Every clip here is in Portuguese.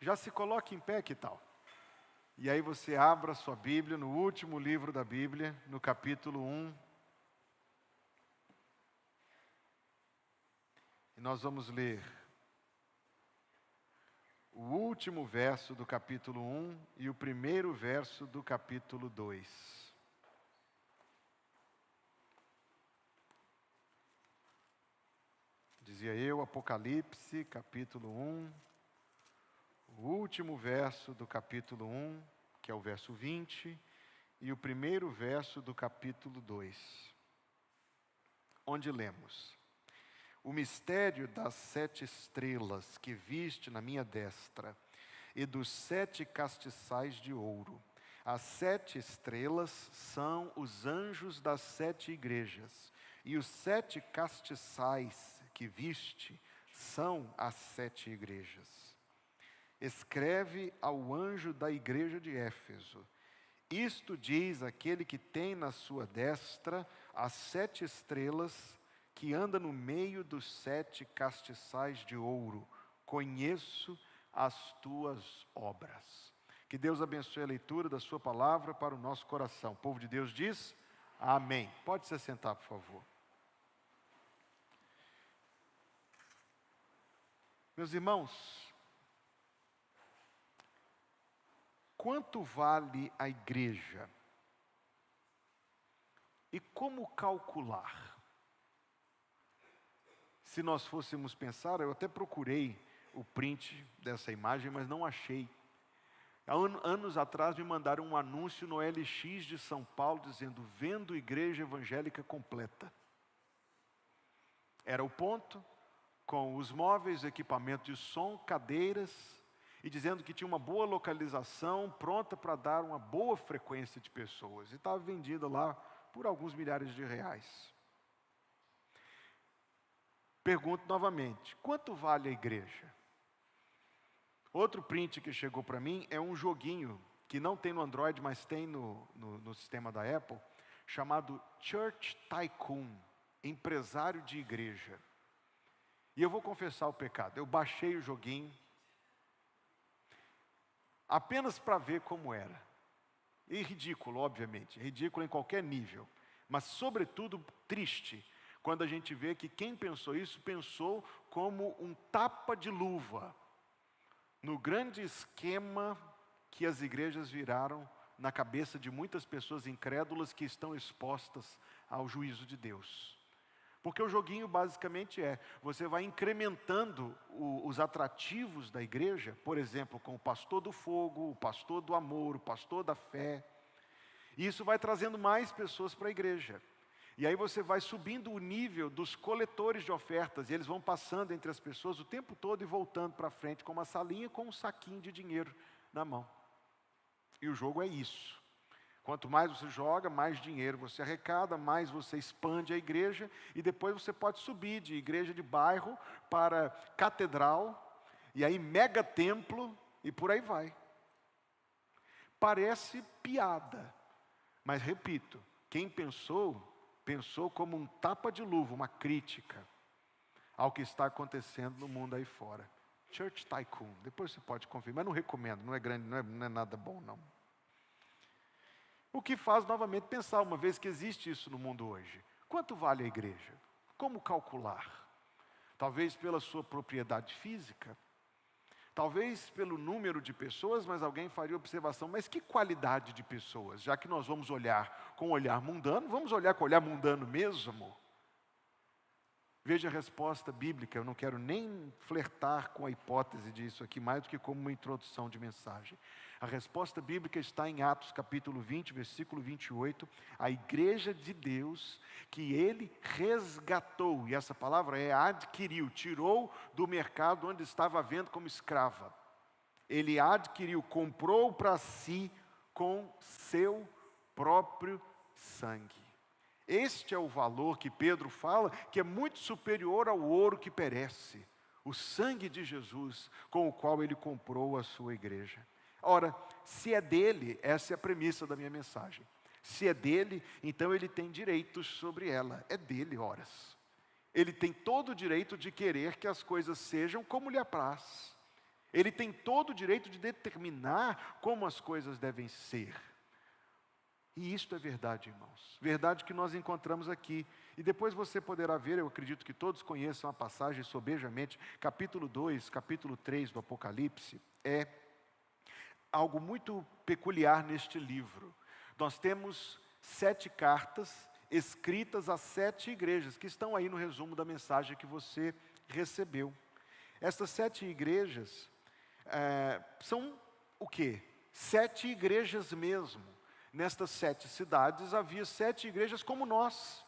Já se coloque em pé, que tal? E aí você abra sua Bíblia no último livro da Bíblia, no capítulo 1. E nós vamos ler o último verso do capítulo 1 e o primeiro verso do capítulo 2. Dizia eu, Apocalipse, capítulo 1, o último verso do capítulo 1, que é o verso 20, e o primeiro verso do capítulo 2, onde lemos: O mistério das 7 estrelas que viste na minha destra e dos 7 castiçais de ouro. As 7 estrelas são os anjos das 7 igrejas, e os 7 castiçais que viste são as 7 igrejas. Escreve ao anjo da igreja de Éfeso: Isto diz aquele que tem na sua destra as 7 estrelas, que anda no meio dos 7 castiçais de ouro. Conheço as tuas obras. Que Deus abençoe a leitura da sua palavra para o nosso coração. O povo de Deus diz: amém. Pode se sentar, por favor. Meus irmãos, quanto vale a igreja? E como calcular? Se nós fôssemos pensar, eu até procurei o print dessa imagem, mas não achei. Há anos atrás me mandaram um anúncio no LX de São Paulo dizendo: vendo igreja evangélica completa. Era o ponto, com os móveis, equipamento de som, cadeiras, e dizendo que tinha uma boa localização, pronta para dar uma boa frequência de pessoas. E estava vendida lá por alguns milhares de reais. Pergunto novamente: quanto vale a igreja? Outro print que chegou para mim é um joguinho que não tem no Android, mas tem no sistema da Apple, chamado Church Tycoon, empresário de igreja. E eu vou confessar o pecado, eu baixei o joguinho apenas para ver como era. E ridículo, obviamente, ridículo em qualquer nível, mas sobretudo triste, quando a gente vê que quem pensou isso, pensou como um tapa de luva no grande esquema que as igrejas viraram na cabeça de muitas pessoas incrédulas que estão expostas ao juízo de Deus. Porque o joguinho basicamente você vai incrementando os atrativos da igreja, por exemplo, com o pastor do fogo, o pastor do amor, o pastor da fé, e isso vai trazendo mais pessoas para a igreja. E aí você vai subindo o nível dos coletores de ofertas, e eles vão passando entre as pessoas o tempo todo e voltando para frente com uma salinha com um saquinho de dinheiro na mão. E o jogo é isso. Quanto mais você joga, mais dinheiro você arrecada, mais você expande a igreja, e depois você pode subir de igreja de bairro para catedral, e aí mega templo, e por aí vai. Parece piada, mas repito, quem pensou como um tapa de luva, uma crítica ao que está acontecendo no mundo aí fora. Church Tycoon, depois você pode conferir, mas não recomendo, não é grande, não é nada bom não. O que faz novamente pensar, uma vez que existe isso no mundo hoje: quanto vale a igreja? Como calcular? Talvez pela sua propriedade física, talvez pelo número de pessoas, mas alguém faria observação: mas que qualidade de pessoas? Já que nós vamos olhar com um olhar mundano, vamos olhar com olhar mundano mesmo? Veja a resposta bíblica. Eu não quero nem flertar com a hipótese disso aqui, mais do que como uma introdução de mensagem. A resposta bíblica está em Atos capítulo 20, versículo 28. A igreja de Deus que Ele resgatou, e essa palavra é adquiriu, tirou do mercado onde estava vendo como escrava. Ele adquiriu, comprou para si com seu próprio sangue. Este é o valor que Pedro fala, que é muito superior ao ouro que perece. O sangue de Jesus, com o qual Ele comprou a sua igreja. Ora, se é dele, essa é a premissa da minha mensagem. Se é dele, então Ele tem direitos sobre ela. É dele, Ele tem todo o direito de querer que as coisas sejam como lhe apraz. Ele tem todo o direito de determinar como as coisas devem ser. E isto é verdade, irmãos. Verdade que nós encontramos aqui. E depois você poderá ver, eu acredito que todos conheçam a passagem sobejamente, capítulo 2, capítulo 3 do Apocalipse, é algo muito peculiar neste livro. Nós temos 7 cartas escritas a 7 igrejas, que estão aí no resumo da mensagem que você recebeu. Essas 7 igrejas são o quê? 7 igrejas mesmo. Nestas 7 cidades havia 7 igrejas como nós,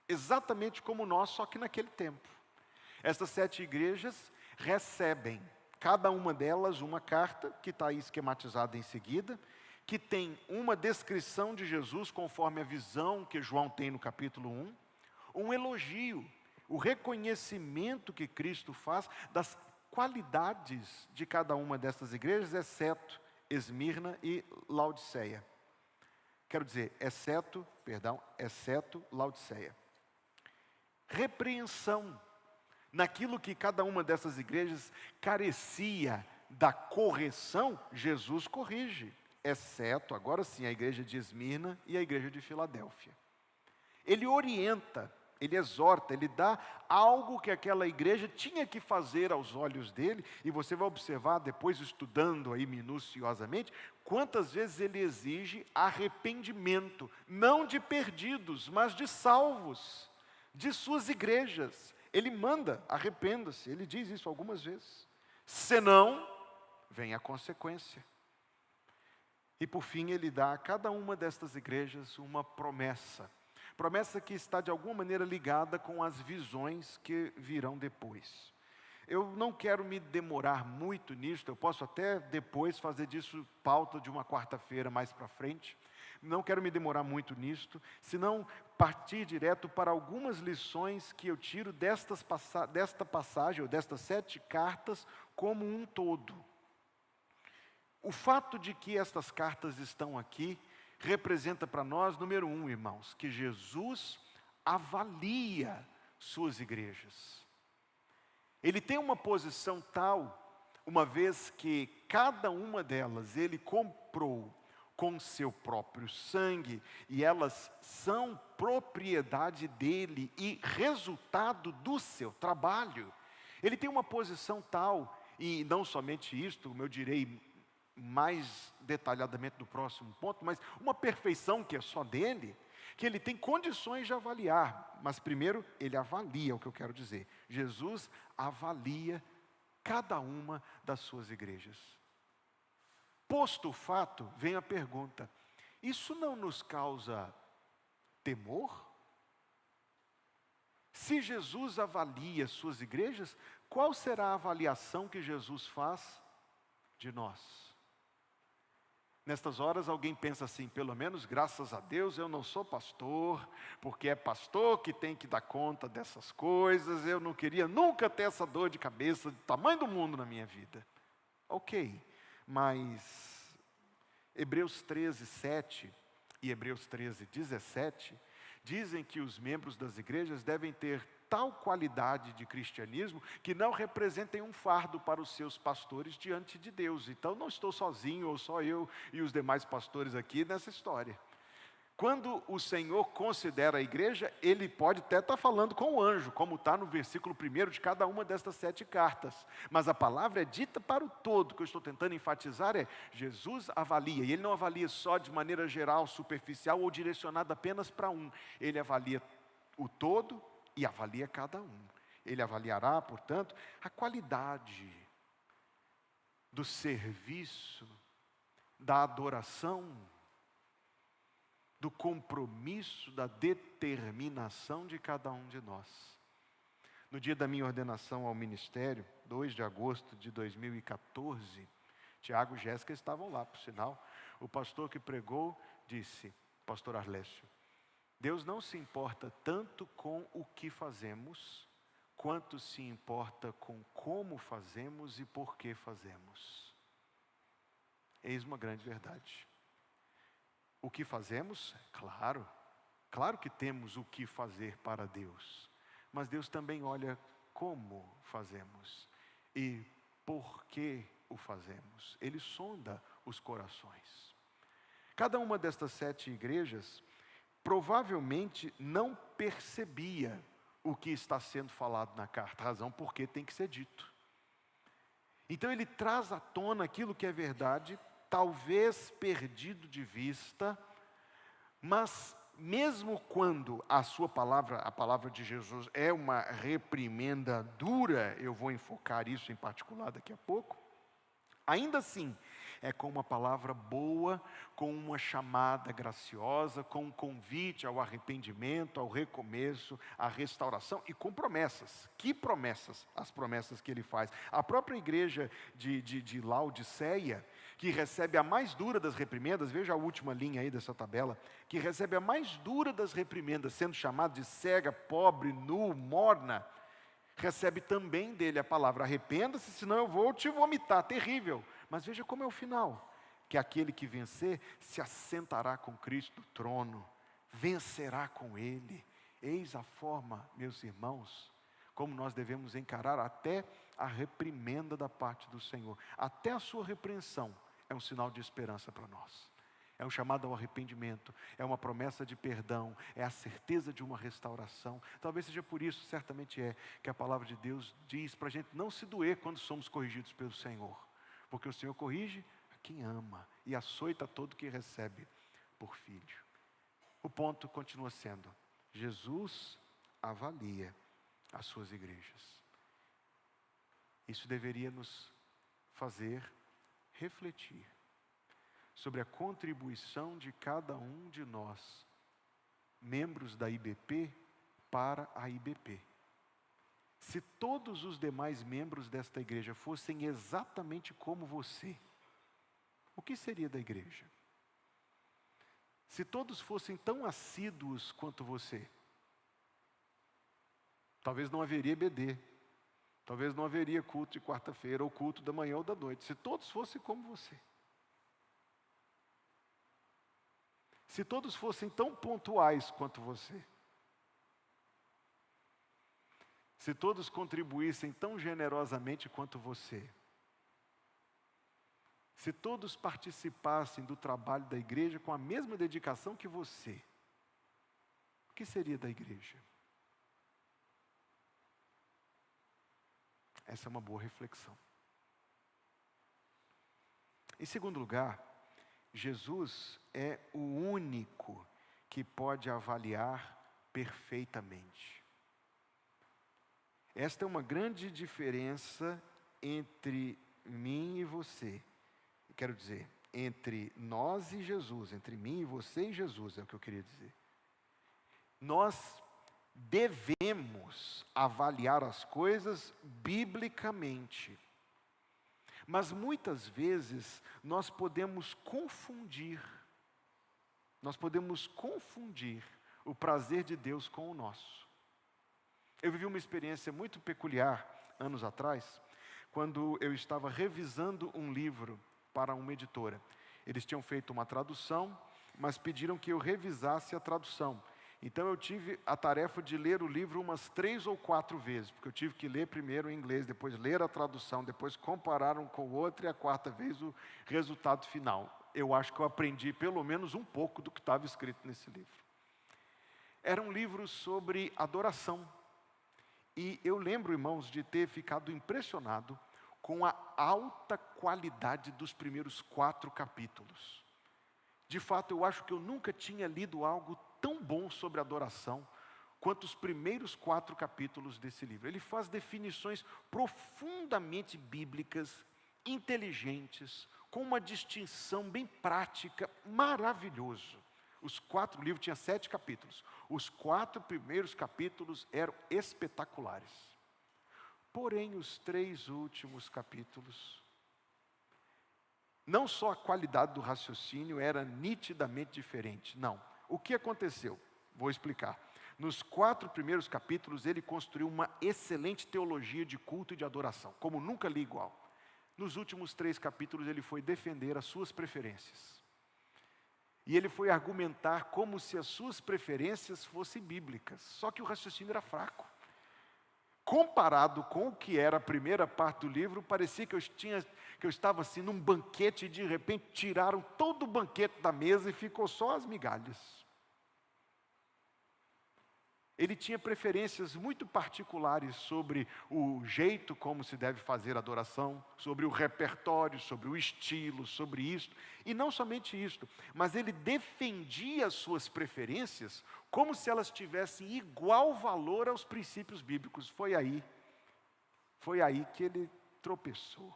exatamente como nós, só que naquele tempo. Estas 7 igrejas recebem, cada uma delas, uma carta, que está aí esquematizada em seguida, que tem uma descrição de Jesus, conforme a visão que João tem no capítulo 1, um elogio, o reconhecimento que Cristo faz das qualidades de cada uma dessas igrejas, exceto Esmirna e Laodiceia. Quero dizer, exceto Laodiceia. Repreensão naquilo que cada uma dessas igrejas carecia da correção, Jesus corrige, exceto, agora sim, a igreja de Esmirna e a igreja de Filadélfia. Ele orienta, ele exorta, ele dá algo que aquela igreja tinha que fazer aos olhos dele, e você vai observar depois, estudando aí minuciosamente, quantas vezes ele exige arrependimento, não de perdidos, mas de salvos, de suas igrejas. Ele manda, arrependa-se, ele diz isso algumas vezes. Senão, vem a consequência. E por fim, ele dá a cada uma destas igrejas uma promessa. Promessa que está de alguma maneira ligada com as visões que virão depois. Eu não quero me demorar muito nisto, eu posso até depois fazer disso pauta de uma quarta-feira mais para frente. Não quero me demorar muito nisto, senão partir direto para algumas lições que eu tiro desta passagem, ou destas 7 cartas, como um todo. O fato de que estas cartas estão aqui, representa para nós, número 1, irmãos, que Jesus avalia suas igrejas. Ele tem uma posição tal, uma vez que cada uma delas ele comprou com seu próprio sangue, e elas são propriedade dele e resultado do seu trabalho. Ele tem uma posição tal, e não somente isto, como eu direi mais detalhadamente no próximo ponto, mas uma perfeição que é só dele, que ele tem condições de avaliar, mas primeiro ele avalia, o que eu quero dizer. Jesus avalia cada uma das suas igrejas. Posto o fato, vem a pergunta: isso não nos causa temor? Se Jesus avalia suas igrejas, qual será a avaliação que Jesus faz de nós? Nestas horas alguém pensa assim, pelo menos graças a Deus eu não sou pastor, porque é pastor que tem que dar conta dessas coisas, eu não queria nunca ter essa dor de cabeça do tamanho do mundo na minha vida. Ok, mas Hebreus 13, 7 e Hebreus 13, 17 dizem que os membros das igrejas devem ter tal qualidade de cristianismo que não representem um fardo para os seus pastores diante de Deus. Então não estou sozinho, ou só eu e os demais pastores aqui nessa história. Quando o Senhor considera a igreja, Ele pode até estar falando com o anjo, como está no versículo 1 de cada uma destas 7 cartas. Mas a palavra é dita para o todo. O que eu estou tentando enfatizar é, Jesus avalia, e Ele não avalia só de maneira geral, superficial ou direcionada apenas para um. Ele avalia o todo e avalia cada um. Ele avaliará, portanto, a qualidade do serviço, da adoração, do compromisso, da determinação de cada um de nós. No dia da minha ordenação ao ministério, 2 de agosto de 2014, Tiago e Jéssica estavam lá, por sinal. O pastor que pregou disse, pastor Arlécio, Deus não se importa tanto com o que fazemos, quanto se importa com como fazemos e por que fazemos. Eis uma grande verdade. O que fazemos? Claro que temos o que fazer para Deus, mas Deus também olha como fazemos e por que o fazemos. Ele sonda os corações. Cada uma destas 7 igrejas provavelmente não percebia o que está sendo falado na carta, razão porque tem que ser dito. Então ele traz à tona aquilo que é verdade, talvez perdido de vista, mas mesmo quando a sua palavra, a palavra de Jesus, é uma reprimenda dura, eu vou enfocar isso em particular daqui a pouco, ainda assim, é com uma palavra boa, com uma chamada graciosa, com um convite ao arrependimento, ao recomeço, à restauração e com promessas. Que promessas? As promessas que ele faz. A própria igreja de Laodiceia, que recebe a mais dura das reprimendas, veja a última linha aí dessa tabela, que recebe a mais dura das reprimendas, sendo chamada de cega, pobre, nu, morna, recebe também dele a palavra: arrependa-se, senão eu vou te vomitar, terrível. Mas veja como é o final, que aquele que vencer se assentará com Cristo no trono, vencerá com Ele. Eis a forma, meus irmãos, como nós devemos encarar até a reprimenda da parte do Senhor. Até a sua repreensão é um sinal de esperança para nós. É um chamado ao arrependimento, é uma promessa de perdão, é a certeza de uma restauração. Talvez seja por isso, certamente é, que a palavra de Deus diz para a gente não se doer quando somos corrigidos pelo Senhor. Porque o Senhor corrige a quem ama e açoita todo que recebe por filho. O ponto continua sendo: Jesus avalia as suas igrejas. Isso deveria nos fazer refletir sobre a contribuição de cada um de nós, membros da IBP, para a IBP. Se todos os demais membros desta igreja fossem exatamente como você, o que seria da igreja? Se todos fossem tão assíduos quanto você, talvez não haveria EBD, talvez não haveria culto de quarta-feira, ou culto da manhã ou da noite, se todos fossem como você. Se todos fossem tão pontuais quanto você, se todos contribuíssem tão generosamente quanto você, se todos participassem do trabalho da igreja com a mesma dedicação que você, o que seria da igreja? Essa é uma boa reflexão. Em segundo lugar, Jesus é o único que pode avaliar perfeitamente. Esta é uma grande diferença entre mim e você. Quero dizer, entre nós e Jesus, entre mim e você e Jesus, é o que eu queria dizer. Nós devemos avaliar as coisas biblicamente. Mas muitas vezes nós podemos confundir o prazer de Deus com o nosso. Eu vivi uma experiência muito peculiar anos atrás, quando eu estava revisando um livro para uma editora. Eles tinham feito uma tradução, mas pediram que eu revisasse a tradução. Então eu tive a tarefa de ler o livro umas 3 ou 4 vezes, porque eu tive que ler primeiro em inglês, depois ler a tradução, depois comparar um com o outro e a 4ª vez o resultado final. Eu acho que eu aprendi pelo menos um pouco do que estava escrito nesse livro. Era um livro sobre adoração. E eu lembro, irmãos, de ter ficado impressionado com a alta qualidade dos primeiros 4 capítulos. De fato, eu acho que eu nunca tinha lido algo tão bom sobre adoração quanto os primeiros 4 capítulos desse livro. Ele faz definições profundamente bíblicas, inteligentes, com uma distinção bem prática, maravilhoso. O livro tinha 7 capítulos. Os 4 primeiros capítulos eram espetaculares. Porém, os 3 últimos capítulos, não só a qualidade do raciocínio era nitidamente diferente. Não. O que aconteceu? Vou explicar. Nos 4 primeiros capítulos, ele construiu uma excelente teologia de culto e de adoração, como nunca li igual. Nos últimos 3 capítulos, ele foi defender as suas preferências. E ele foi argumentar como se as suas preferências fossem bíblicas. Só que o raciocínio era fraco. comparado com o que era a primeira parte do livro, parecia que eu estava assim num banquete e de repente tiraram todo o banquete da mesa e ficou só as migalhas. Ele tinha preferências muito particulares sobre o jeito como se deve fazer a adoração, sobre o repertório, sobre o estilo, sobre isto. E não somente isto, mas ele defendia as suas preferências como se elas tivessem igual valor aos princípios bíblicos. Foi aí que ele tropeçou.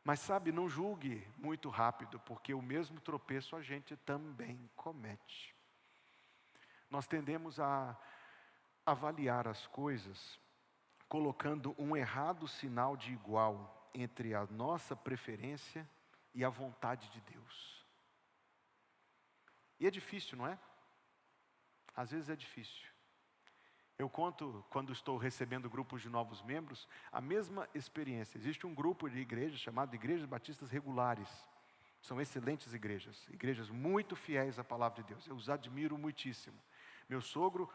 Mas sabe, não julgue muito rápido, porque o mesmo tropeço a gente também comete. Nós tendemos a avaliar as coisas colocando um errado sinal de igual entre a nossa preferência e a vontade de Deus. E é difícil, não é? Às vezes é difícil. Eu conto, quando estou recebendo grupos de novos membros, a mesma experiência. Existe um grupo de igrejas chamado Igrejas Batistas Regulares. São excelentes igrejas muito fiéis à palavra de Deus. Eu os admiro muitíssimo. Meu sogro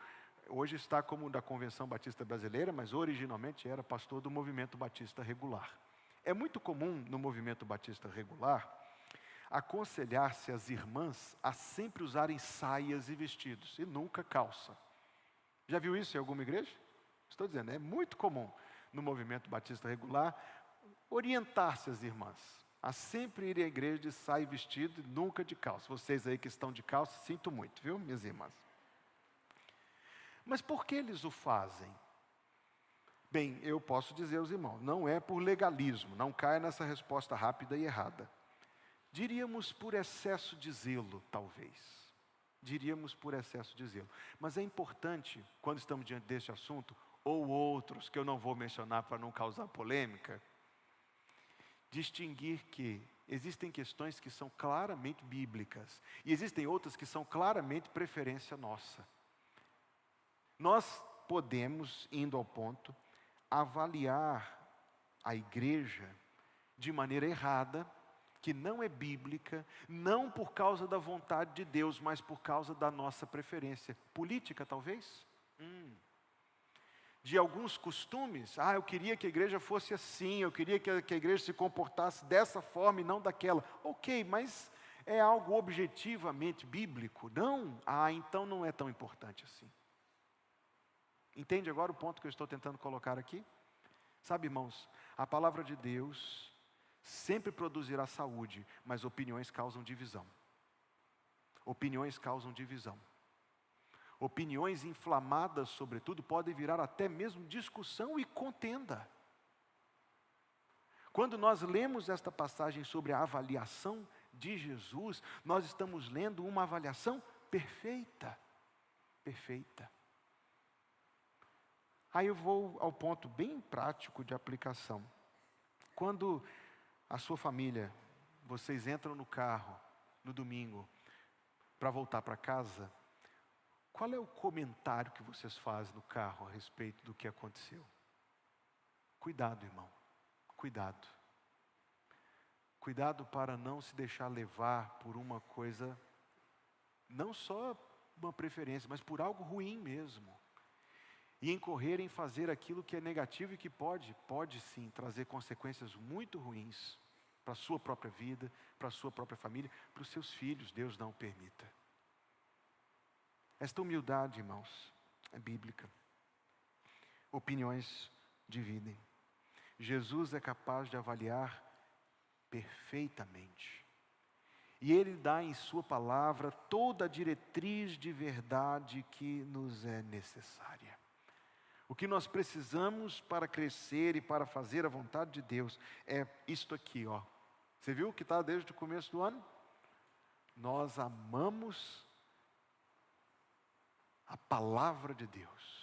hoje está como da Convenção Batista Brasileira, mas originalmente era pastor do Movimento Batista Regular. É muito comum no Movimento Batista Regular aconselhar-se as irmãs a sempre usarem saias e vestidos, e nunca calça. Já viu isso em alguma igreja? Estou dizendo, é muito comum no Movimento Batista Regular orientar-se as irmãs a sempre irem à igreja de saia e vestido, e nunca de calça. Vocês aí que estão de calça, sinto muito, viu, minhas irmãs? Mas por que eles o fazem? Bem, eu posso dizer aos irmãos, não é por legalismo, não caia nessa resposta rápida e errada. Diríamos por excesso de zelo, talvez. Diríamos por excesso de zelo. Mas é importante, quando estamos diante deste assunto, ou outros que eu não vou mencionar para não causar polêmica, distinguir que existem questões que são claramente bíblicas e existem outras que são claramente preferência nossa. Nós podemos, indo ao ponto, avaliar a igreja de maneira errada, que não é bíblica, não por causa da vontade de Deus, mas por causa da nossa preferência política, talvez? De alguns costumes, eu queria que a igreja fosse assim, eu queria que a igreja se comportasse dessa forma e não daquela. Ok, mas é algo objetivamente bíblico? Não? Então não é tão importante assim. Entende agora o ponto que eu estou tentando colocar aqui? Sabe, irmãos, a palavra de Deus sempre produzirá saúde, mas opiniões causam divisão. Opiniões causam divisão. Opiniões inflamadas, sobretudo, podem virar até mesmo discussão e contenda. Quando nós lemos esta passagem sobre a avaliação de Jesus, nós estamos lendo uma avaliação perfeita. Perfeita. Aí eu vou ao ponto bem prático de aplicação. Quando a sua família, vocês entram no carro, no domingo, para voltar para casa, qual é o comentário que vocês fazem no carro a respeito do que aconteceu? Cuidado, irmão, cuidado. Cuidado para não se deixar levar por uma coisa, não só uma preferência, mas por algo ruim mesmo. E incorrer em fazer aquilo que é negativo e que pode sim trazer consequências muito ruins para a sua própria vida, para a sua própria família, para os seus filhos. Deus não permita. Esta humildade, irmãos, é bíblica. Opiniões dividem. Jesus é capaz de avaliar perfeitamente. E Ele dá em sua palavra toda a diretriz de verdade que nos é necessária. O que nós precisamos para crescer e para fazer a vontade de Deus é isto aqui, ó. Você viu que está desde o começo do ano? Nós amamos a palavra de Deus.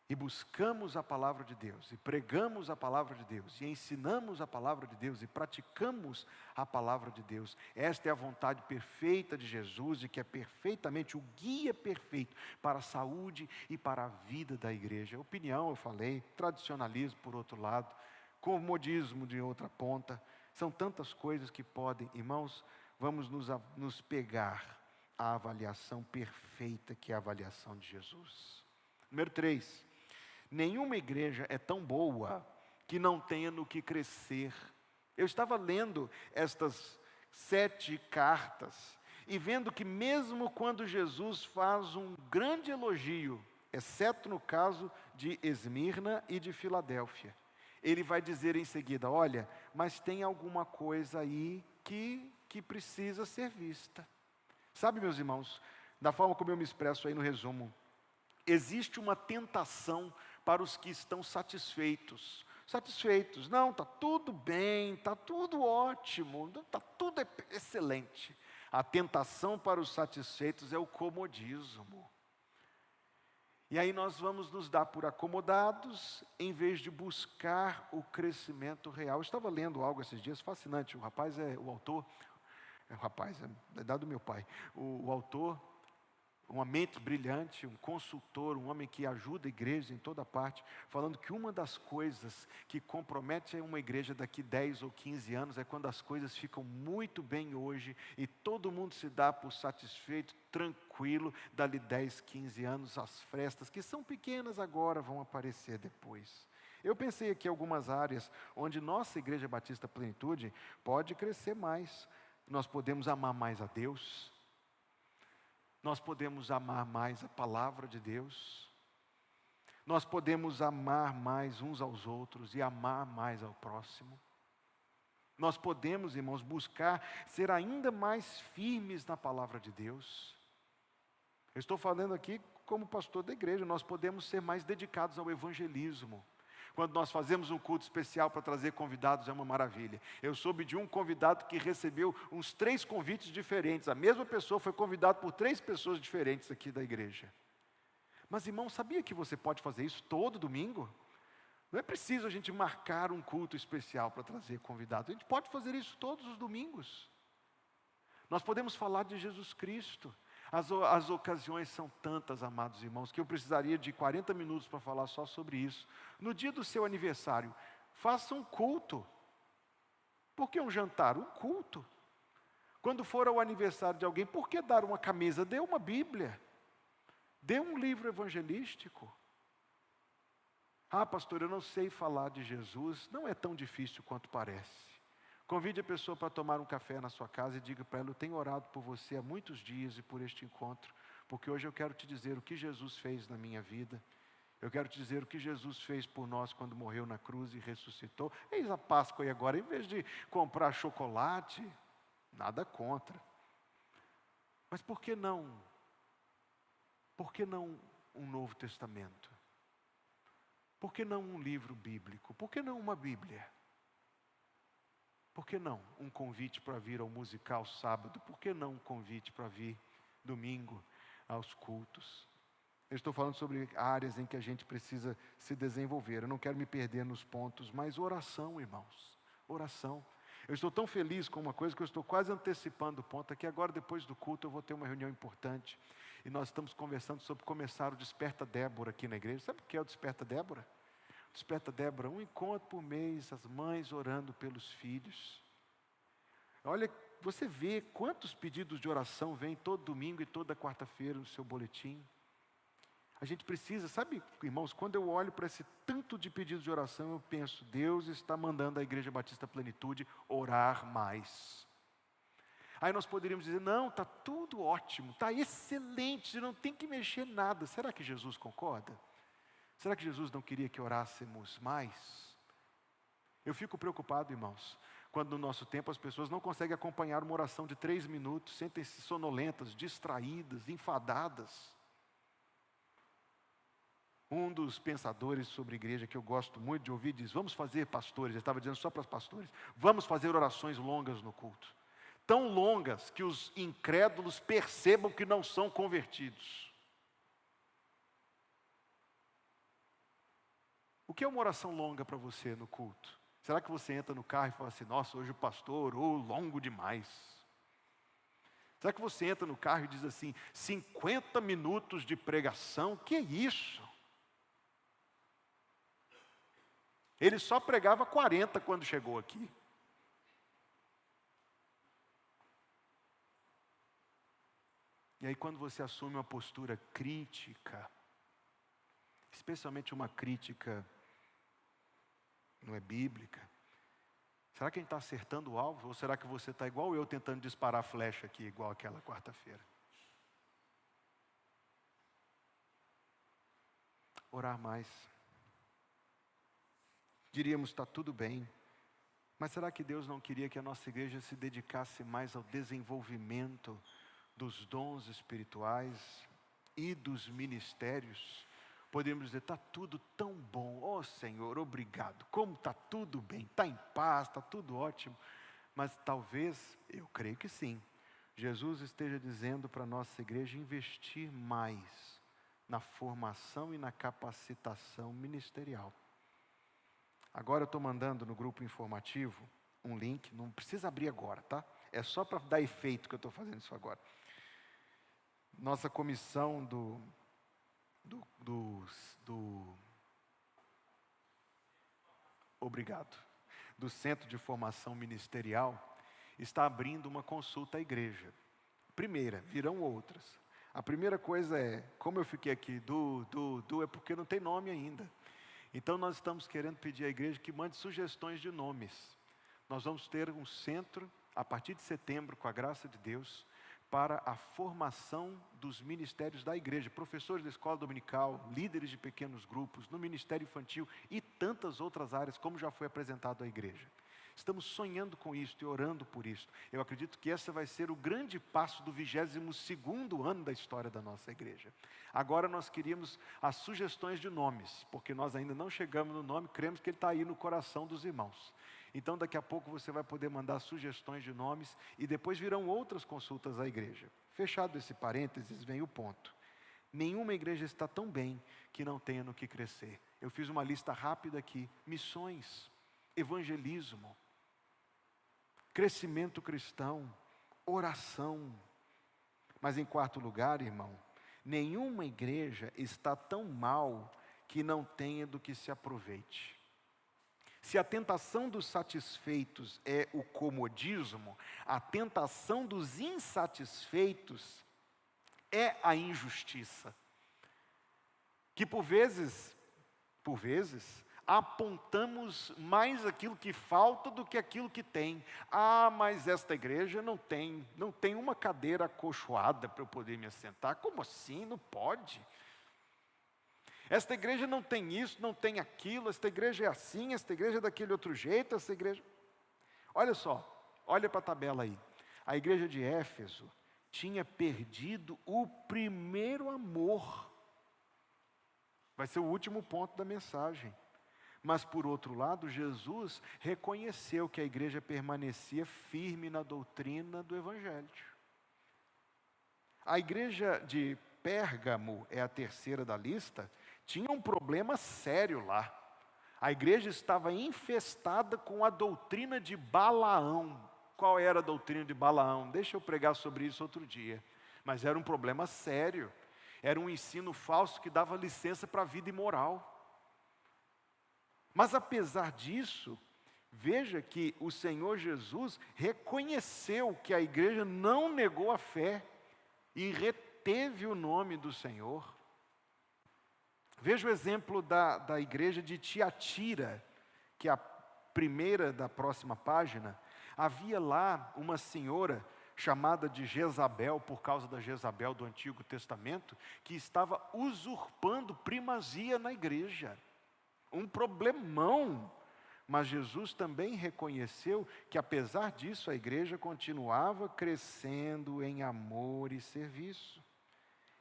E buscamos a palavra de Deus, e pregamos a palavra de Deus, e ensinamos a palavra de Deus, e praticamos a palavra de Deus. Esta é a vontade perfeita de Jesus, e que é perfeitamente o guia perfeito para a saúde e para a vida da igreja. Opinião, eu falei, tradicionalismo por outro lado, comodismo de outra ponta, são tantas coisas que podem, irmãos, vamos nos pegar à avaliação perfeita que é a avaliação de Jesus. Número 3, nenhuma igreja é tão boa que não tenha no que crescer. Eu estava lendo estas 7 cartas e vendo que mesmo quando Jesus faz um grande elogio, exceto no caso de Esmirna e de Filadélfia, ele vai dizer em seguida, olha, mas tem alguma coisa aí que precisa ser vista. Sabe, meus irmãos, da forma como eu me expresso aí no resumo, existe uma tentação para os que estão satisfeitos. Satisfeitos, não, está tudo bem, está tudo ótimo, está tudo excelente. A tentação para os satisfeitos é o comodismo. E aí nós vamos nos dar por acomodados, em vez de buscar o crescimento real. Eu estava lendo algo esses dias, fascinante, o rapaz é o autor, é da idade do meu pai, o autor, uma mente brilhante, um consultor, um homem que ajuda a igreja em toda parte, falando que uma das coisas que compromete uma igreja daqui 10 ou 15 anos é quando as coisas ficam muito bem hoje e todo mundo se dá por satisfeito, tranquilo, dali 10, 15 anos as frestas, que são pequenas agora, vão aparecer depois. Eu pensei aqui em algumas áreas onde nossa Igreja Batista Plenitude pode crescer mais. Nós podemos amar mais a Deus, nós podemos amar mais a palavra de Deus, nós podemos amar mais uns aos outros e amar mais ao próximo. Nós podemos, irmãos, buscar ser ainda mais firmes na palavra de Deus. Eu estou falando aqui como pastor da igreja, nós podemos ser mais dedicados ao evangelismo. Quando nós fazemos um culto especial para trazer convidados, é uma maravilha. Eu soube de um convidado que recebeu uns 3 convites diferentes. A mesma pessoa foi convidada por 3 pessoas diferentes aqui da igreja. Mas, irmão, sabia que você pode fazer isso todo domingo? Não é preciso a gente marcar um culto especial para trazer convidados. A gente pode fazer isso todos os domingos. Nós podemos falar de Jesus Cristo. As ocasiões são tantas, amados irmãos, que eu precisaria de 40 minutos para falar só sobre isso. No dia do seu aniversário, faça um culto. Por que um jantar? Um culto. Quando for ao aniversário de alguém, por que dar uma camisa? Dê uma Bíblia. Dê um livro evangelístico. Ah, pastor, eu não sei falar de Jesus. Não é tão difícil quanto parece. Convide a pessoa para tomar um café na sua casa e diga para ela, eu tenho orado por você há muitos dias e por este encontro, porque hoje eu quero te dizer o que Jesus fez na minha vida. Eu quero te dizer o que Jesus fez por nós quando morreu na cruz e ressuscitou. Eis a Páscoa e agora, em vez de comprar chocolate, nada contra. Mas por que não? Por que não um Novo Testamento? Por que não um livro bíblico? Por que não uma Bíblia? Por que não um convite para vir ao musical sábado? Por que não um convite para vir domingo aos cultos? Eu estou falando sobre áreas em que a gente precisa se desenvolver. Eu não quero me perder nos pontos, mas oração, irmãos. Oração. Eu estou tão feliz com uma coisa que eu estou quase antecipando o ponto. Aqui agora, depois do culto, eu vou ter uma reunião importante. E nós estamos conversando sobre começar o Desperta Débora aqui na igreja. Sabe o que é o Desperta Débora? Desperta Débora, um encontro por mês, as mães orando pelos filhos. Olha, você vê quantos pedidos de oração vêm todo domingo e toda quarta-feira no seu boletim. A gente precisa, sabe, irmãos, quando eu olho para esse tanto de pedidos de oração, eu penso, Deus está mandando a Igreja Batista Plenitude orar mais. Aí nós poderíamos dizer, não, está tudo ótimo, está excelente, você não tem que mexer nada. Será que Jesus concorda? Será que Jesus não queria que orássemos mais? Eu fico preocupado, irmãos, quando no nosso tempo as pessoas não conseguem acompanhar uma oração de 3 minutos, sentem-se sonolentas, distraídas, enfadadas. Um dos pensadores sobre igreja que eu gosto muito de ouvir diz, vamos fazer, pastores, ele estava dizendo só para os pastores, vamos fazer orações longas no culto. Tão longas que os incrédulos percebam que não são convertidos. O que é uma oração longa para você no culto? Será que você entra no carro e fala assim, nossa, hoje o pastor orou longo demais? Será que você entra no carro e diz assim, 50 minutos de pregação, que é isso? Ele só pregava 40 quando chegou aqui. E aí quando você assume uma postura crítica, especialmente uma crítica não é bíblica, será que a gente está acertando o alvo? Ou será que você está igual eu tentando disparar flecha aqui, igual aquela quarta-feira? Orar mais. Diríamos, está tudo bem. Mas será que Deus não queria que a nossa igreja se dedicasse mais ao desenvolvimento dos dons espirituais e dos ministérios? Podemos dizer, está tudo tão bom, ó Senhor, obrigado, como está tudo bem, está em paz, está tudo ótimo. Mas talvez, eu creio que sim, Jesus esteja dizendo para a nossa igreja investir mais na formação e na capacitação ministerial. Agora eu estou mandando no grupo informativo um link, não precisa abrir agora, tá? É só para dar efeito que eu estou fazendo isso agora. Nossa comissão do Centro de Formação Ministerial, está abrindo uma consulta à igreja. Primeira, virão outras. A primeira coisa é, como eu fiquei aqui, é porque não tem nome ainda. Então nós estamos querendo pedir à igreja que mande sugestões de nomes. Nós vamos ter um centro, a partir de setembro, com a graça de Deus, para a formação dos ministérios da igreja, professores da escola dominical, líderes de pequenos grupos, no ministério infantil e tantas outras áreas, como já foi apresentado à igreja. Estamos sonhando com isso e orando por isso. Eu acredito que esse vai ser o grande passo do 22º ano da história da nossa igreja. Agora nós queríamos as sugestões de nomes, porque nós ainda não chegamos no nome, cremos que ele está aí no coração dos irmãos. Então daqui a pouco você vai poder mandar sugestões de nomes e depois virão outras consultas à igreja. Fechado esse parênteses, vem o ponto. Nenhuma igreja está tão bem que não tenha no que crescer. Eu fiz uma lista rápida aqui: missões, evangelismo, crescimento cristão, oração. Mas em quarto lugar, irmão, nenhuma igreja está tão mal que não tenha do que se aproveite. Se a tentação dos satisfeitos é o comodismo, a tentação dos insatisfeitos é a injustiça. Que por vezes, apontamos mais aquilo que falta do que aquilo que tem. Ah, mas esta igreja não tem uma cadeira acolchoada para eu poder me assentar. Como assim? Não pode. Esta igreja não tem isso, não tem aquilo, esta igreja é assim, esta igreja é daquele outro jeito, esta igreja... Olha só, olha para a tabela aí. A igreja de Éfeso tinha perdido o primeiro amor. Vai ser o último ponto da mensagem. Mas por outro lado, Jesus reconheceu que a igreja permanecia firme na doutrina do Evangelho. A igreja de Pérgamo, é a terceira da lista, tinha um problema sério lá. A igreja estava infestada com a doutrina de Balaão. Qual era a doutrina de Balaão? Deixa eu pregar sobre isso outro dia. Mas era um problema sério. Era um ensino falso que dava licença para a vida imoral. Mas apesar disso, veja que o Senhor Jesus reconheceu que a igreja não negou a fé e reteve o nome do Senhor. Veja o exemplo da igreja de Tiatira, que é a primeira da próxima página. Havia lá uma senhora chamada de Jezabel, por causa da Jezabel do Antigo Testamento, que estava usurpando primazia na igreja. Um problemão. Mas Jesus também reconheceu que, apesar disso, a igreja continuava crescendo em amor e serviço.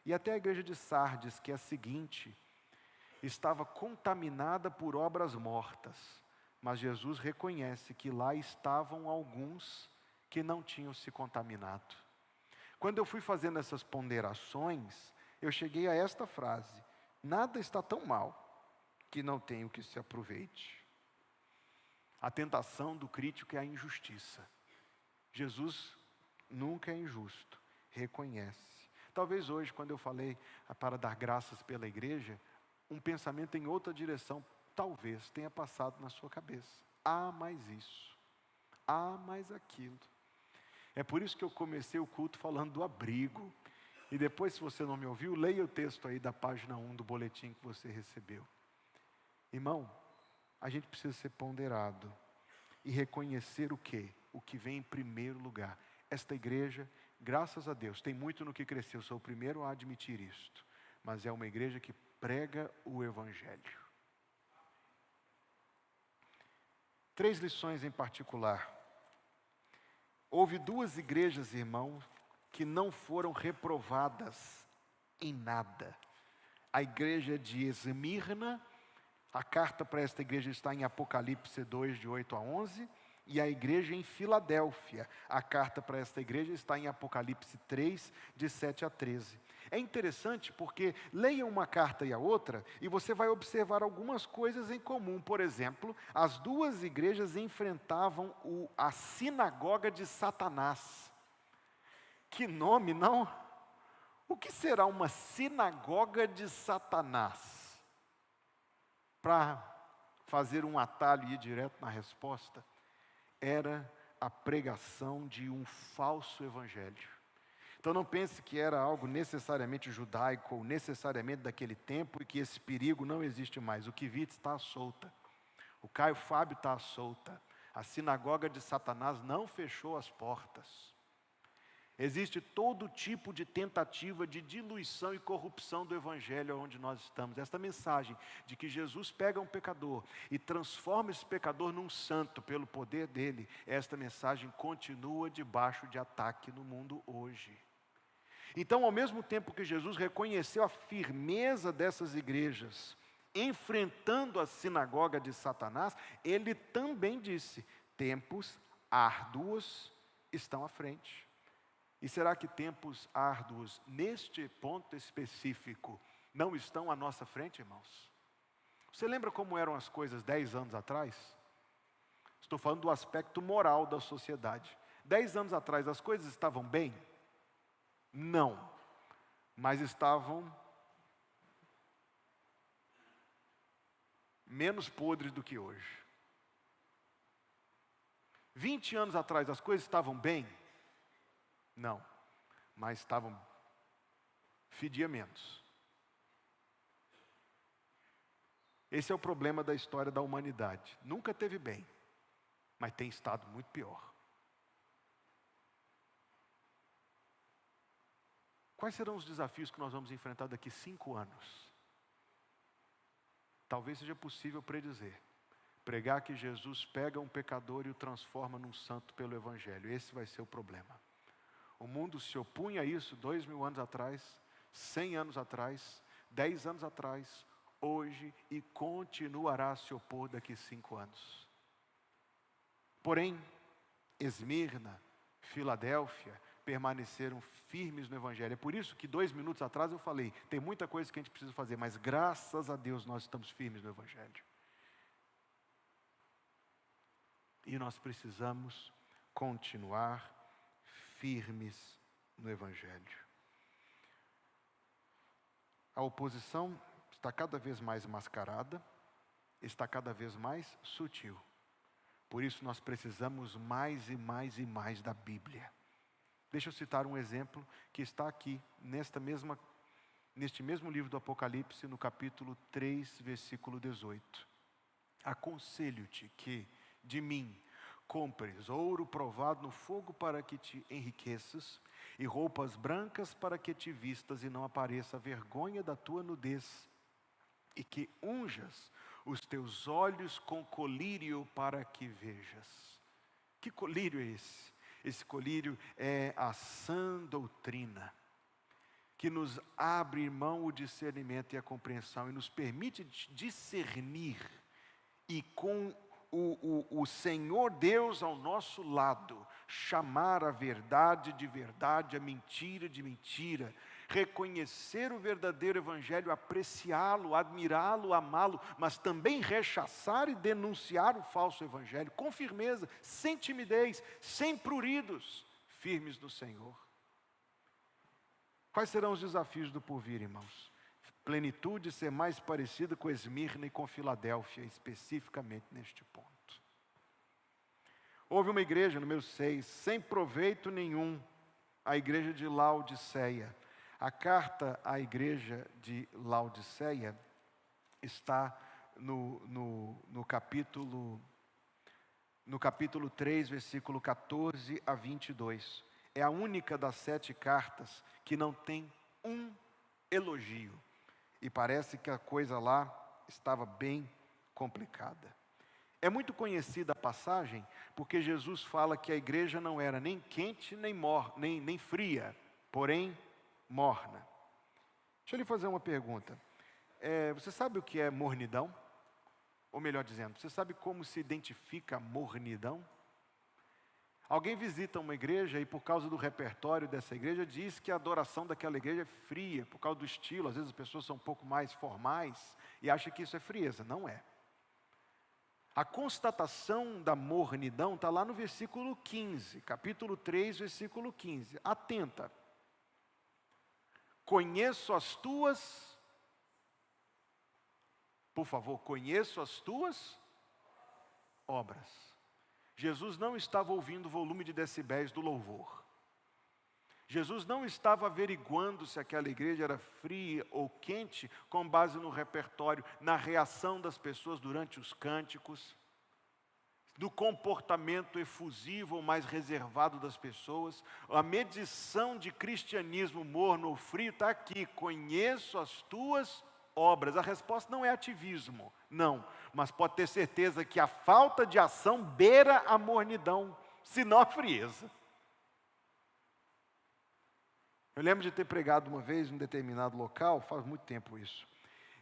E até a igreja de Sardes, que é a seguinte, estava contaminada por obras mortas. Mas Jesus reconhece que lá estavam alguns que não tinham se contaminado. Quando eu fui fazendo essas ponderações, eu cheguei a esta frase: nada está tão mal que não tenha o que se aproveite. A tentação do crítico é a injustiça. Jesus nunca é injusto, reconhece. Talvez hoje, quando eu falei para dar graças pela igreja, um pensamento em outra direção, talvez tenha passado na sua cabeça. Há mais isso, há mais aquilo. É por isso que eu comecei o culto falando do abrigo. E depois, se você não me ouviu, leia o texto aí da página 1 do boletim que você recebeu. Irmão, a gente precisa ser ponderado e reconhecer o quê? O que vem em primeiro lugar. Esta igreja, graças a Deus, tem muito no que crescer. Eu sou o primeiro a admitir isto. Mas é uma igreja que prega o Evangelho. 3 lições em particular. Houve 2 igrejas, irmão, que não foram reprovadas em nada. A igreja de Esmirna, a carta para esta igreja está em Apocalipse 2, de 8 a 11, e a igreja em Filadélfia, a carta para esta igreja está em Apocalipse 3, de 7 a 13. É interessante porque leia uma carta e a outra, e você vai observar algumas coisas em comum. Por exemplo, as 2 igrejas enfrentavam a sinagoga de Satanás. Que nome, não? O que será uma sinagoga de Satanás? Para fazer um atalho e ir direto na resposta, era a pregação de um falso evangelho. Então não pense que era algo necessariamente judaico ou necessariamente daquele tempo e que esse perigo não existe mais. O Kivitz está solta, o Caio Fábio está solta, a sinagoga de Satanás não fechou as portas. Existe todo tipo de tentativa de diluição e corrupção do evangelho onde nós estamos. Esta mensagem de que Jesus pega um pecador e transforma esse pecador num santo pelo poder dele, esta mensagem continua debaixo de ataque no mundo hoje. Então, ao mesmo tempo que Jesus reconheceu a firmeza dessas igrejas, enfrentando a sinagoga de Satanás, ele também disse: tempos árduos estão à frente. E será que tempos árduos, neste ponto específico, não estão à nossa frente, irmãos? Você lembra como eram as coisas 10 anos atrás? Estou falando do aspecto moral da sociedade. 10 anos atrás, as coisas estavam bem? Não. Mas estavam menos podres do que hoje. 20 anos atrás, as coisas estavam bem? Não, mas estavam, fedia menos. Esse é o problema da história da humanidade. Nunca teve bem, mas tem estado muito pior. Quais serão os desafios que nós vamos enfrentar daqui 5 anos? Talvez seja possível predizer. Pregar que Jesus pega um pecador e o transforma num santo pelo Evangelho. Esse vai ser o problema. O mundo se opunha a isso 2000 anos atrás, 100 anos atrás, 10 anos atrás, hoje e continuará a se opor daqui 5 anos. Porém, Esmirna, Filadélfia, permaneceram firmes no Evangelho. É por isso que 2 minutos atrás eu falei, tem muita coisa que a gente precisa fazer, mas graças a Deus nós estamos firmes no Evangelho. E nós precisamos continuar firmes no Evangelho. A oposição está cada vez mais mascarada, está cada vez mais sutil. Por isso nós precisamos mais e mais e mais da Bíblia. Deixa eu citar um exemplo que está aqui, neste mesmo livro do Apocalipse, no capítulo 3, versículo 18. Aconselho-te que, de mim, compres ouro provado no fogo para que te enriqueças, e roupas brancas para que te vistas e não apareça a vergonha da tua nudez, e que unjas os teus olhos com colírio para que vejas. Que colírio é esse? Esse colírio é a sã doutrina, que nos abre, irmão, o discernimento e a compreensão, e nos permite discernir, e com o Senhor Deus ao nosso lado, chamar a verdade de verdade, a mentira de mentira, reconhecer o verdadeiro Evangelho, apreciá-lo, admirá-lo, amá-lo, mas também rechaçar e denunciar o falso Evangelho, com firmeza, sem timidez, sem pruridos, firmes no Senhor. Quais serão os desafios do porvir, irmãos? Plenitude, ser mais parecida com Esmirna e com Filadélfia, especificamente neste ponto. Houve uma igreja, número 6, sem proveito nenhum, a igreja de Laodiceia. A carta à igreja de Laodiceia está no capítulo 3, versículo 14 a 22. É a única das 7 cartas que não tem um elogio. E parece que a coisa lá estava bem complicada. É muito conhecida a passagem, porque Jesus fala que a igreja não era nem quente, nem fria, porém morna. Deixa eu lhe fazer uma pergunta. Você sabe o que é mornidão? Ou melhor dizendo, você sabe como se identifica a mornidão? Alguém visita uma igreja e por causa do repertório dessa igreja diz que a adoração daquela igreja é fria, por causa do estilo. Às vezes as pessoas são um pouco mais formais e acham que isso é frieza. Não é. A constatação da mornidão está lá no versículo 15, capítulo 3, versículo 15. Atenta. Conheço as tuas... Por favor, conheço as tuas obras. Jesus não estava ouvindo o volume de decibéis do louvor. Jesus não estava averiguando se aquela igreja era fria ou quente, com base no repertório, na reação das pessoas durante os cânticos, do comportamento efusivo ou mais reservado das pessoas. A medição de cristianismo morno ou frio está aqui. Conheço as tuas obras. A resposta não é ativismo, não. Mas pode ter certeza que a falta de ação beira a mornidão, senão a frieza. Eu lembro de ter pregado uma vez em um determinado local, faz muito tempo isso.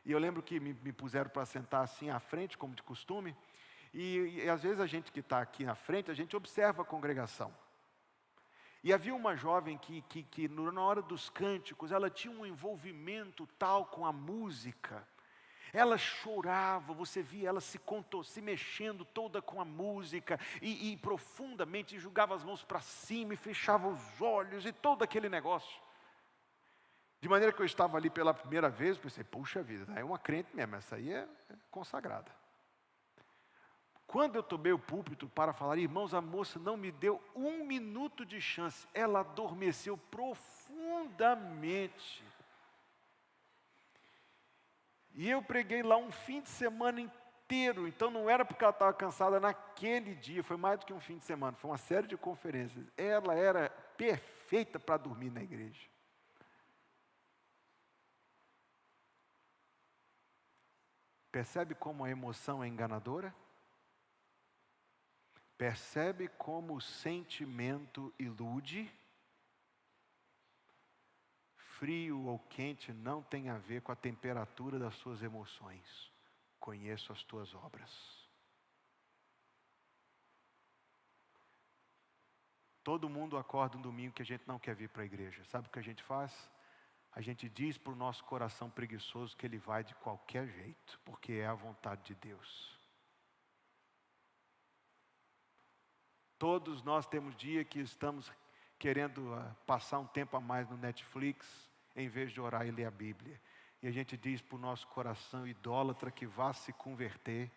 E eu lembro que me puseram para sentar assim à frente, como de costume. E às vezes a gente que está aqui na frente, a gente observa a congregação. E havia uma jovem que na hora dos cânticos, ela tinha um envolvimento tal com a música. Ela chorava, você via ela se mexendo toda com a música, e profundamente jogava as mãos para cima, e fechava os olhos, e todo aquele negócio. De maneira que eu estava ali pela primeira vez, pensei, puxa vida, é uma crente mesmo, essa aí é consagrada. Quando eu tomei o púlpito para falar, irmãos, a moça não me deu 1 minuto de chance, ela adormeceu profundamente. E eu preguei lá um fim de semana inteiro, então não era porque ela estava cansada naquele dia, foi mais do que um fim de semana, foi uma série de conferências. Ela era perfeita para dormir na igreja. Percebe como a emoção é enganadora? Percebe como o sentimento ilude? Frio ou quente não tem a ver com a temperatura das suas emoções. Conheço as tuas obras. Todo mundo acorda um domingo que a gente não quer vir para a igreja. Sabe o que a gente faz? A gente diz para o nosso coração preguiçoso que ele vai de qualquer jeito, porque é a vontade de Deus. Todos nós temos dia que estamos querendo passar um tempo a mais no Netflix, em vez de orar e ler a Bíblia. E a gente diz para o nosso coração idólatra que vá se converter,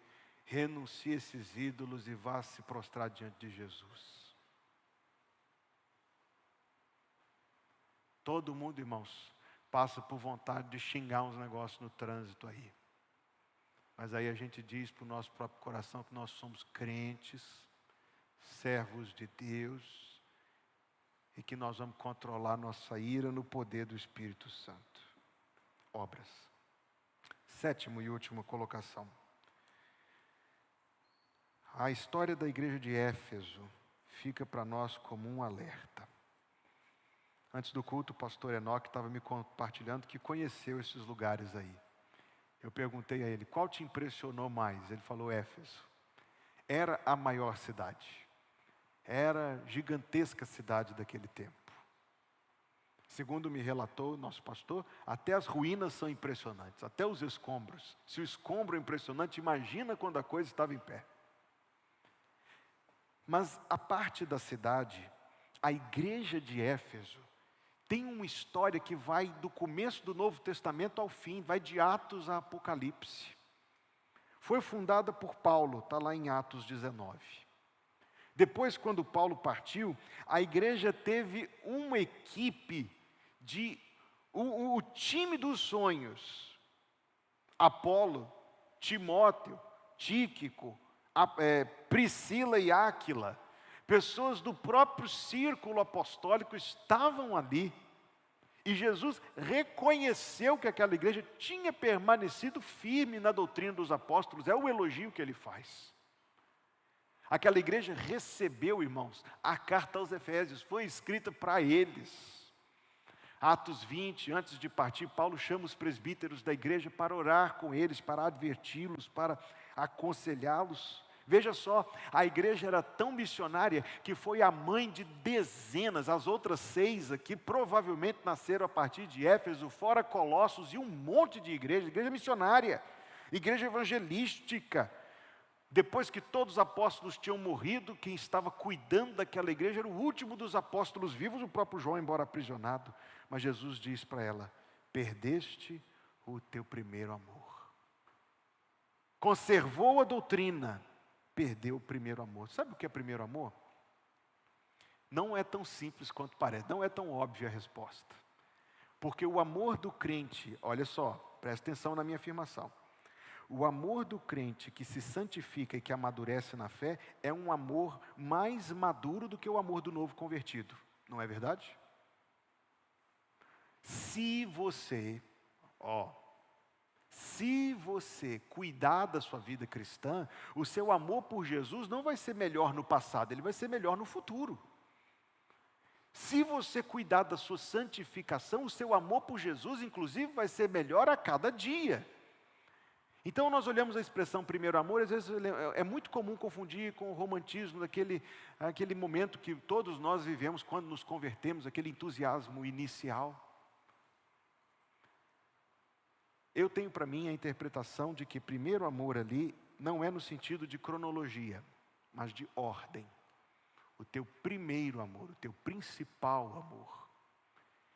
renuncie a esses ídolos e vá se prostrar diante de Jesus. Todo mundo, irmãos, passa por vontade de xingar uns negócios no trânsito aí. Mas aí a gente diz para o nosso próprio coração que nós somos crentes, servos de Deus, e que nós vamos controlar nossa ira no poder do Espírito Santo. Obras. 7ª e última colocação. A história da igreja de Éfeso fica para nós como um alerta. Antes do culto, o pastor Enoque estava me compartilhando que conheceu esses lugares aí. Eu perguntei a ele, qual te impressionou mais? Ele falou, Éfeso. Era a maior cidade. Era a gigantesca cidade daquele tempo. Segundo me relatou o nosso pastor, até as ruínas são impressionantes, até os escombros. Se o escombro é impressionante, imagina quando a coisa estava em pé. Mas a parte da cidade, a igreja de Éfeso, tem uma história que vai do começo do Novo Testamento ao fim, vai de Atos a Apocalipse. Foi fundada por Paulo, está lá em Atos 19. Depois, quando Paulo partiu, a igreja teve uma equipe de o time dos sonhos, Apolo, Timóteo, Tíquico, Priscila e Áquila, pessoas do próprio círculo apostólico estavam ali. E Jesus reconheceu que aquela igreja tinha permanecido firme na doutrina dos apóstolos, é o elogio que ele faz. Aquela igreja recebeu, irmãos, a carta aos Efésios, foi escrita para eles. Atos 20, antes de partir, Paulo chama os presbíteros da igreja para orar com eles, para adverti-los, para aconselhá-los. Veja só, a igreja era tão missionária que foi a mãe de dezenas, as outras 6 aqui provavelmente nasceram a partir de Éfeso, fora Colossos e um monte de igreja missionária, igreja evangelística. Depois que todos os apóstolos tinham morrido, quem estava cuidando daquela igreja era o último dos apóstolos vivos, o próprio João, embora aprisionado. Mas Jesus diz para ela: perdeste o teu primeiro amor. Conservou a doutrina, perdeu o primeiro amor. Sabe o que é primeiro amor? Não é tão simples quanto parece, não é tão óbvia a resposta. Porque o amor do crente, olha só, presta atenção na minha afirmação. O amor do crente que se santifica e que amadurece na fé é um amor mais maduro do que o amor do novo convertido. Não é verdade? Se você cuidar da sua vida cristã, o seu amor por Jesus não vai ser melhor no passado, ele vai ser melhor no futuro. Se você cuidar da sua santificação, o seu amor por Jesus, inclusive, vai ser melhor a cada dia. Então nós olhamos a expressão primeiro amor, às vezes é muito comum confundir com o romantismo, aquele momento que todos nós vivemos quando nos convertemos, aquele entusiasmo inicial. Eu tenho para mim a interpretação de que primeiro amor ali não é no sentido de cronologia, mas de ordem. O teu primeiro amor, o teu principal amor.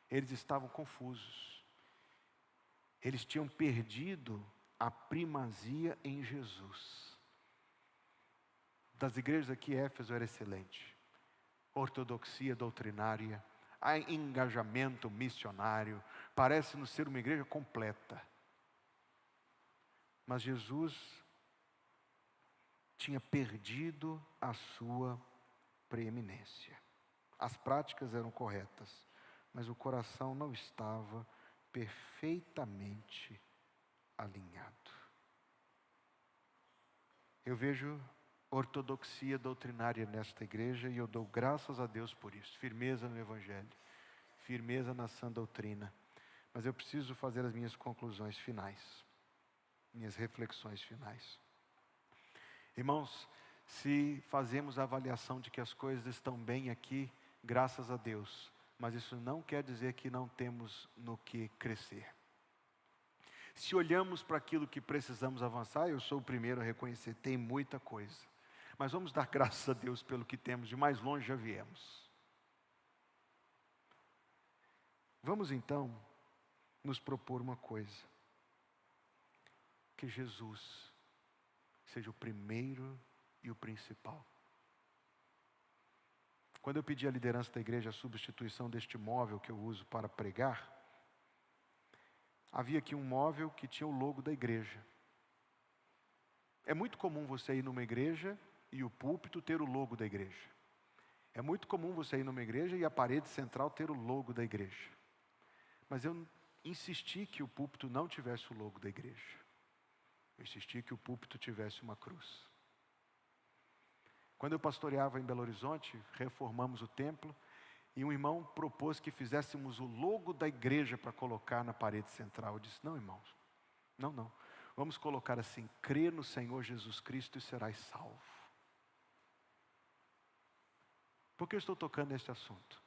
Eles estavam confusos. Eles tinham perdido a primazia em Jesus. Das igrejas aqui, Éfeso era excelente. Ortodoxia doutrinária, engajamento missionário, parece-nos ser uma igreja completa. Mas Jesus tinha perdido a sua preeminência. As práticas eram corretas, mas o coração não estava perfeitamente alinhado. Eu vejo ortodoxia doutrinária nesta igreja e eu dou graças a Deus por isso. Firmeza no Evangelho, firmeza na sã doutrina. Mas eu preciso fazer as minhas conclusões finais, minhas reflexões finais. Irmãos, se fazemos a avaliação de que as coisas estão bem aqui, graças a Deus, mas isso não quer dizer que não temos no que crescer. Se olhamos para aquilo que precisamos avançar, eu sou o primeiro a reconhecer, tem muita coisa. Mas vamos dar graças a Deus pelo que temos, de mais longe já viemos. Vamos então nos propor uma coisa. Que Jesus seja o primeiro e o principal. Quando eu pedi à liderança da igreja a substituição deste móvel que eu uso para pregar, havia aqui um móvel que tinha o logo da igreja. É muito comum você ir numa igreja e o púlpito ter o logo da igreja. É muito comum você ir numa igreja e a parede central ter o logo da igreja. Mas eu insisti que o púlpito não tivesse o logo da igreja. Eu insisti que o púlpito tivesse uma cruz. Quando eu pastoreava em Belo Horizonte, reformamos o templo, e um irmão propôs que fizéssemos o logo da igreja para colocar na parede central. Eu disse: não, irmãos, não. Vamos colocar assim: crê no Senhor Jesus Cristo e serás salvo. Por que eu estou tocando neste assunto?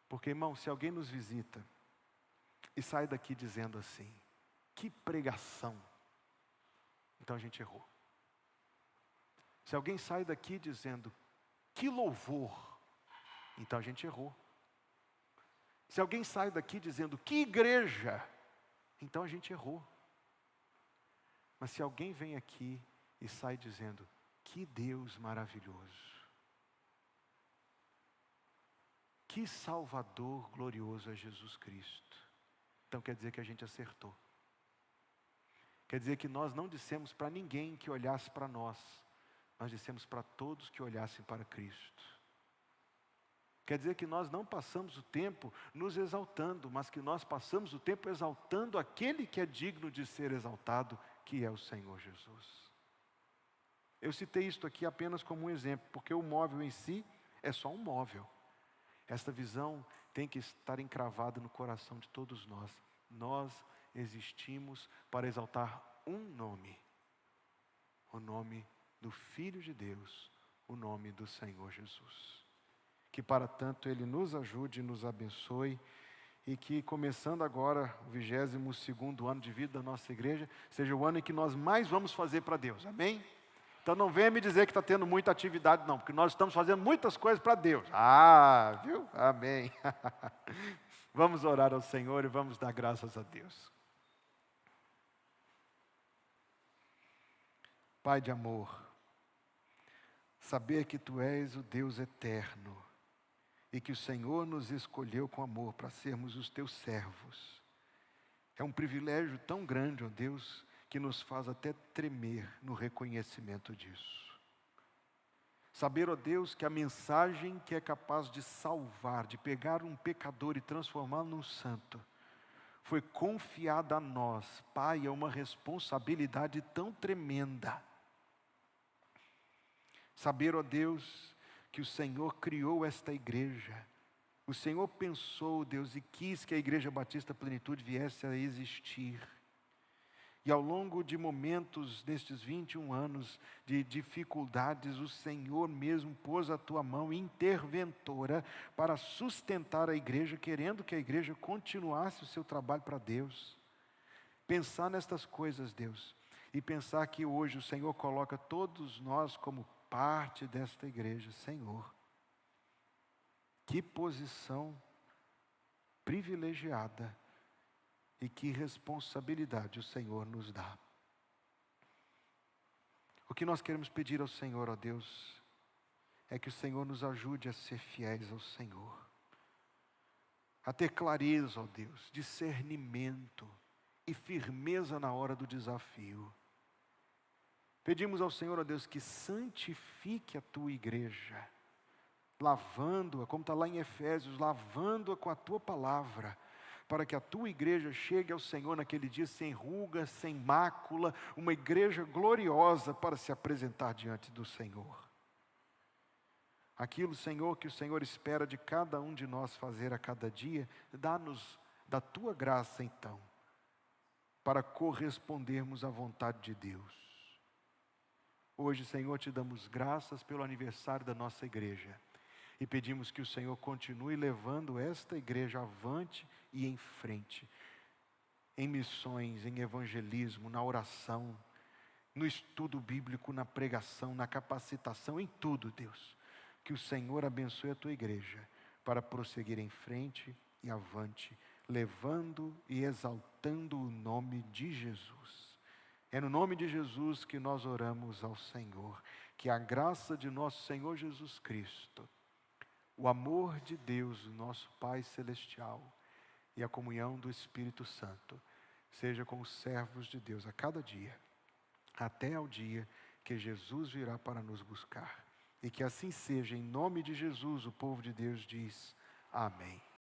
Porque, irmão, se alguém nos visita e sai daqui dizendo assim: que pregação, então a gente errou. Se alguém sai daqui dizendo: que louvor, então a gente errou. Se alguém sai daqui dizendo: que igreja, então a gente errou. Mas se alguém vem aqui e sai dizendo: que Deus maravilhoso, que Salvador glorioso é Jesus Cristo, Então quer dizer que a gente acertou. Quer dizer que nós não dissemos para ninguém que olhasse para nós. Nós dissemos para todos que olhassem para Cristo. Quer dizer que nós não passamos o tempo nos exaltando, mas que nós passamos o tempo exaltando aquele que é digno de ser exaltado, que é o Senhor Jesus. Eu citei isto aqui apenas como um exemplo, porque o móvel em si é só um móvel. Esta visão tem que estar encravada no coração de todos nós. Nós existimos para exaltar um nome, o nome do Filho de Deus, o nome do Senhor Jesus. Que para tanto Ele nos ajude e nos abençoe, e que começando agora o 22º ano de vida da nossa igreja, seja o ano em que nós mais vamos fazer para Deus, amém? Então não venha me dizer que está tendo muita atividade não, porque nós estamos fazendo muitas coisas para Deus. Ah, viu? Amém. Vamos orar ao Senhor e vamos dar graças a Deus. Pai de amor, saber que Tu és o Deus eterno e que o Senhor nos escolheu com amor para sermos os Teus servos, é um privilégio tão grande, ó Deus, que nos faz até tremer no reconhecimento disso. Saber, ó Deus, que a mensagem que é capaz de salvar, de pegar um pecador e transformá-lo num santo, foi confiada a nós. Pai, é uma responsabilidade tão tremenda. Saber, ó Deus, que o Senhor criou esta igreja. O Senhor pensou, Deus, e quis que a Igreja Batista Plenitude viesse a existir. E ao longo de momentos, nestes 21 anos de dificuldades, o Senhor mesmo pôs a Tua mão interventora para sustentar a igreja, querendo que a igreja continuasse o seu trabalho para Deus. Pensar nestas coisas, Deus, e pensar que hoje o Senhor coloca todos nós como parte desta igreja, Senhor. Que posição privilegiada e que responsabilidade o Senhor nos dá. O que nós queremos pedir ao Senhor, ó Deus, é que o Senhor nos ajude a ser fiéis ao Senhor, a ter clareza, ó Deus, discernimento e firmeza na hora do desafio. Pedimos ao Senhor, ó Deus, que santifique a Tua igreja, lavando-a, como está lá em Efésios, lavando-a com a Tua palavra, para que a Tua igreja chegue ao Senhor naquele dia sem ruga, sem mácula, uma igreja gloriosa para se apresentar diante do Senhor. Aquilo, Senhor, que o Senhor espera de cada um de nós fazer a cada dia, dá-nos da Tua graça então, para correspondermos à vontade de Deus. Hoje, Senhor, Te damos graças pelo aniversário da nossa igreja. E pedimos que o Senhor continue levando esta igreja avante e em frente. Em missões, em evangelismo, na oração, no estudo bíblico, na pregação, na capacitação, em tudo, Deus. Que o Senhor abençoe a Tua igreja para prosseguir em frente e avante, levando e exaltando o nome de Jesus. É no nome de Jesus que nós oramos ao Senhor. Que a graça de nosso Senhor Jesus Cristo, o amor de Deus, o nosso Pai Celestial, e a comunhão do Espírito Santo, seja com os servos de Deus a cada dia, até ao dia que Jesus virá para nos buscar. E que assim seja, em nome de Jesus, o povo de Deus diz: amém.